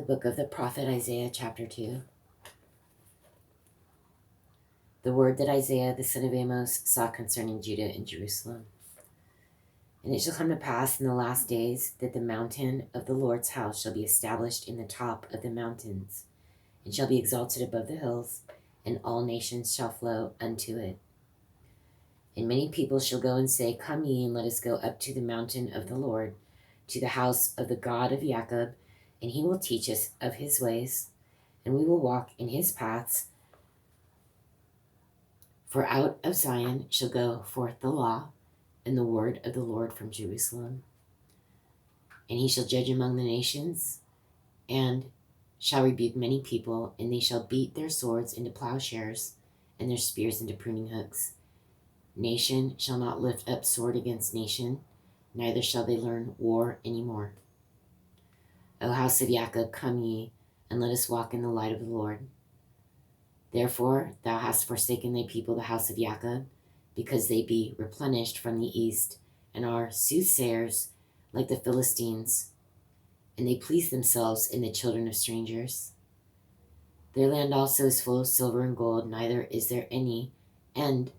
book of the prophet Isaiah, chapter 2. The word that Isaiah, the son of Amos, saw concerning Judah and Jerusalem. And it shall come to pass in the last days that the mountain of the Lord's house shall be established in the top of the mountains, and shall be exalted above the hills, and all nations shall flow unto it. And many people shall go and say, Come ye, and let us go up to the mountain of the Lord, to the house of the God of Jacob, and he will teach us of his ways, and we will walk in his paths. For out of Zion shall go forth the law and the word of the Lord from Jerusalem. And he shall judge among the nations, and shall rebuke many people, and they shall beat their swords into plowshares, and their spears into pruning hooks. Nation shall not lift up sword against nation, neither shall they learn war any more. O house of Jacob, come ye, and let us walk in the light of the Lord. Therefore thou hast forsaken thy people, the house of Jacob, because they be replenished from the east, and are soothsayers like the Philistines, and they please themselves in the children of strangers. Their land also is full of silver and gold, neither is there any end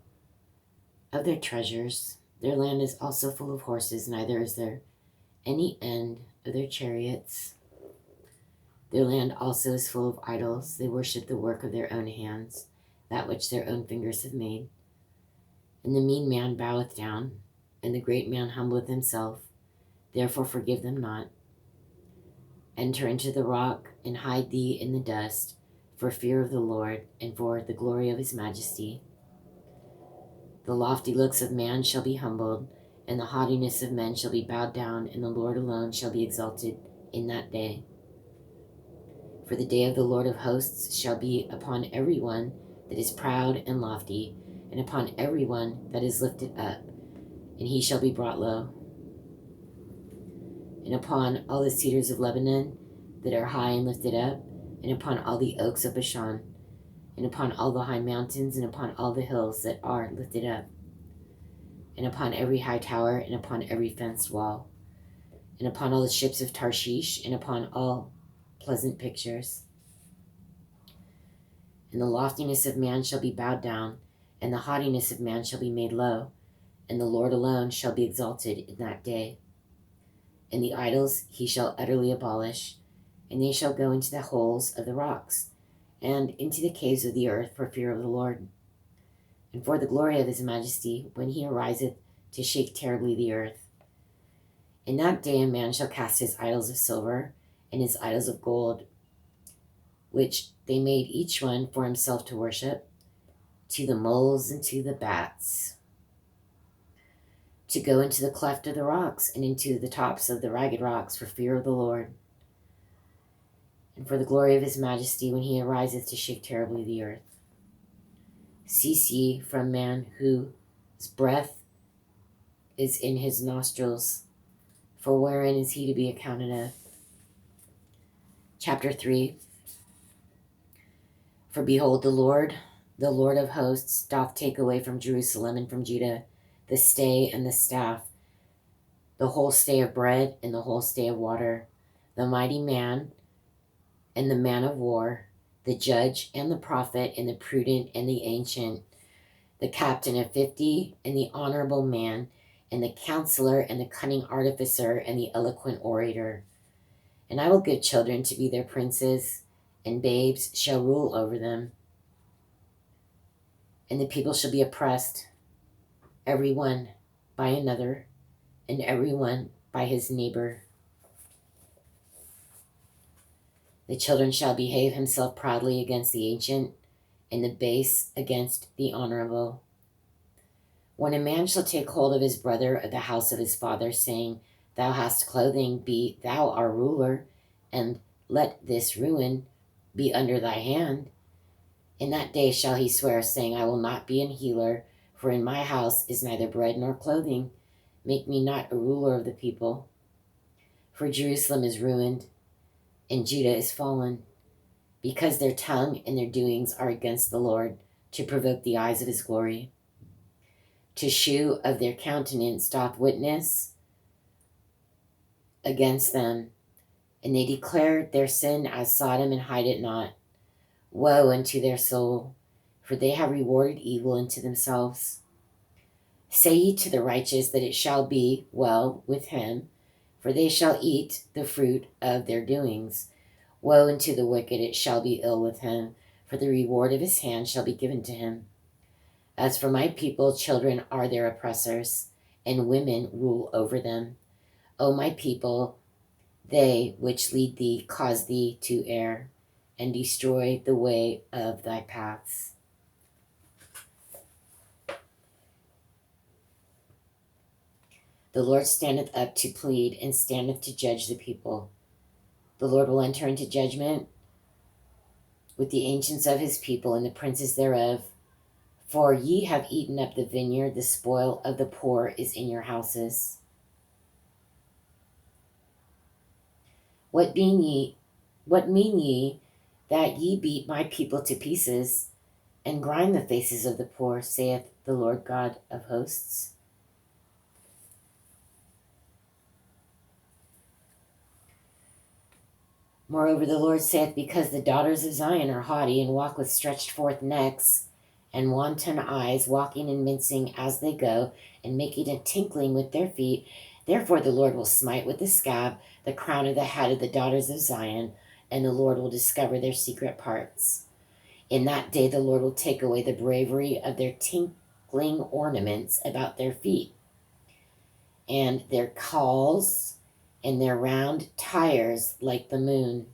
of their treasures. Their land is also full of horses, neither is there any end of their chariots. Their land also is full of idols. They worship the work of their own hands, that which their own fingers have made. And the mean man boweth down, and the great man humbleth himself. Therefore forgive them not. Enter into the rock, and hide thee in the dust, for fear of the Lord, and for the glory of his majesty. The lofty looks of man shall be humbled, and the haughtiness of men shall be bowed down, and the Lord alone shall be exalted in that day. For the day of the Lord of hosts shall be upon every one that is proud and lofty, and upon every one that is lifted up, and he shall be brought low. And upon all the cedars of Lebanon that are high and lifted up, and upon all the oaks of Bashan, and upon all the high mountains, and upon all the hills that are lifted up, and upon every high tower, and upon every fenced wall, and upon all the ships of Tarshish, and upon all pleasant pictures. And the loftiness of man shall be bowed down, and the haughtiness of man shall be made low, and the Lord alone shall be exalted in that day. And the idols he shall utterly abolish, and they shall go into the holes of the rocks, and into the caves of the earth for fear of the Lord, and for the glory of his majesty, when he ariseth to shake terribly the earth. In that day a man shall cast his idols of silver, and his idols of gold, which they made each one for himself to worship, to the moles and to the bats, to go into the cleft of the rocks, and into the tops of the ragged rocks for fear of the Lord, and for the glory of his majesty, when he ariseth to shake terribly the earth. Cease ye from man, whose breath is in his nostrils, for wherein is he to be accounted of? Chapter 3. For behold, the Lord of hosts, doth take away from Jerusalem and from Judah the stay and the staff, the whole stay of bread and the whole stay of water, the mighty man and the man of war, the judge and the prophet and the prudent and the ancient, the captain of 50 and the honorable man, and the counselor and the cunning artificer and the eloquent orator. And I will give children to be their princes, and babes shall rule over them. And the people shall be oppressed, every one by another, and every one by his neighbor. The children shall behave himself proudly against the ancient, and the base against the honorable. When a man shall take hold of his brother of the house of his father, saying, Thou hast clothing, be thou our ruler, and let this ruin be under thy hand. In that day shall he swear, saying, I will not be an healer, for in my house is neither bread nor clothing. Make me not a ruler of the people. For Jerusalem is ruined, and Judah is fallen, because their tongue and their doings are against the Lord, to provoke the eyes of his glory. To shew of their countenance doth witness against them, and they declare their sin as Sodom and hide it not. Woe unto their soul, for they have rewarded evil unto themselves. Say ye to the righteous that it shall be well with him, for they shall eat the fruit of their doings. Woe unto the wicked, it shall be ill with him, for the reward of his hand shall be given to him. As for my people, children are their oppressors, and women rule over them. O my people, they which lead thee cause thee to err, and destroy the way of thy paths. The Lord standeth up to plead, and standeth to judge the people. The Lord will enter into judgment with the ancients of his people and the princes thereof. For ye have eaten up the vineyard, the spoil of the poor is in your houses. What mean ye that ye beat my people to pieces, and grind the faces of the poor, saith the Lord God of hosts? Moreover, the Lord saith, because the daughters of Zion are haughty, and walk with stretched forth necks, and wanton eyes, walking and mincing as they go, and making a tinkling with their feet, therefore the Lord will smite with the scab the crown of the head of the daughters of Zion, and the Lord will discover their secret parts. In that day the Lord will take away the bravery of their tinkling ornaments about their feet, and their cauls, and their round tires like the moon.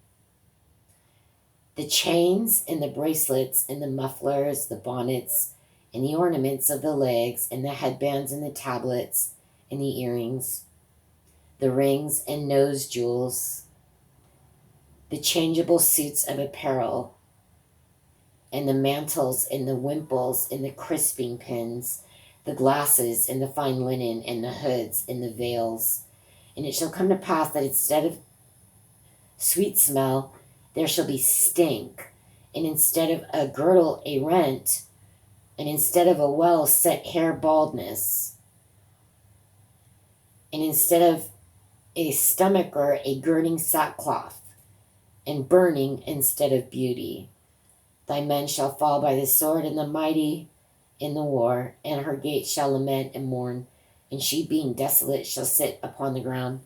The chains and the bracelets and the mufflers, the bonnets and the ornaments of the legs and the headbands and the tablets and the earrings, the rings and nose jewels, the changeable suits of apparel, and the mantles and the wimples and the crisping pins, the glasses and the fine linen and the hoods and the veils. And it shall come to pass that instead of sweet smell, there shall be stink, and instead of a girdle, a rent, and instead of a well set hair, baldness, and instead of a stomacher, a girding sackcloth, and burning instead of beauty. Thy men shall fall by the sword, and the mighty in the war, and her gates shall lament and mourn, and she being desolate shall sit upon the ground.